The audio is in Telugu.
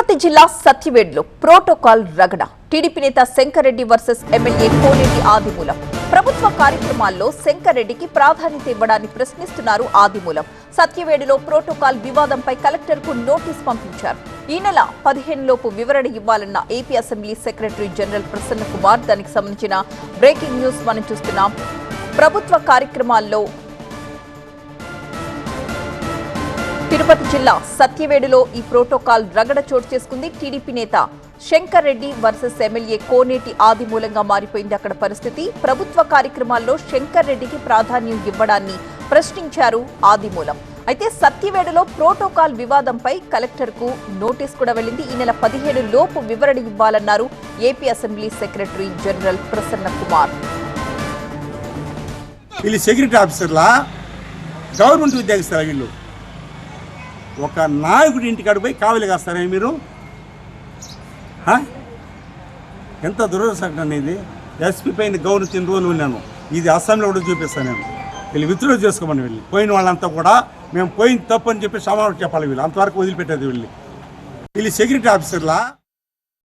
తిరుపతి జిల్లా సత్యవేడులో ప్రోటోకాల్ రగడ. టీడీపీ నేత శంకర్ రెడ్డి వర్సెస్ ఎమ్మెల్యే కోనేటి ఆదిమూలం. ప్రభుత్వ కార్యక్రమాల్లో శంకర్ రెడ్డికి ప్రాధాన్యత ఇవ్వడాన్ని ప్రశ్నిస్తున్నారు ఆదిమూలం. సత్యవేడులో ప్రోటోకాల్ వివాదంపై కలెక్టర్కు నోటీస్ పంపించారు. ఈ నెల 15 లోపు వివరణ ఇవ్వాలన్న AP assembly secretary general Prasanna Kumar. దానికి సంబంధించిన బ్రేకింగ్ న్యూస్ మనం చూస్తున్నాం. ప్రభుత్వ కార్యక్రమాల్లో తిరుపతి జిల్లా సత్యవేడులో ఈ ప్రోటోకాల్ రగడ చోటు చేసుకుంది. టీడీపీ నేత శంకర్ రెడ్డి వర్సెస్ ఎమ్మెల్యే కోనేటి ఆదిమూలంగా మారిపోయింది అక్కడ పరిస్థితి. ప్రభుత్వ కార్యక్రమాల్లో శంకర్ రెడ్డికి ప్రాధాన్యం ఇవ్వడాన్ని ప్రశ్నించారు ఆదిమూలం. అయితే సత్యవేడులో ప్రోటోకాల్ వివాదంపై కలెక్టర్కు నోటీస్ కూడా వెళ్లింది. ఈ నెల 15 లోపు వివరణ ఇవ్వాలన్నారు AP assembly secretary general Prasanna Kumar. వీళ్ళు సెక్యూరిటీ ఆఫీసర్లా గవర్నమెంట్ ఉద్యోగస్తులా? వీళ్ళు ఒక నాయకుడి ఇంటికాడ పోయి కావలి కాస్తారా మీరు? ఎంత దురదృష్టం ఇది. ఎస్పీ పైన గవర్నమెంట్ 2 రోజులు ఉన్నాను. ఇది అసెంబ్లీలో కూడా చూపిస్తాను నేను. వీళ్ళు విత్డ్రా చేసుకోమని వెళ్ళి పోయిన వాళ్ళంతా కూడా మేము పోయిన తప్పు అని చెప్పి సమాధానం చెప్పాలి. వీళ్ళు అంతవరకు వదిలిపెట్టేది వీళ్ళు సెక్యూరిటీ ఆఫీసర్లా.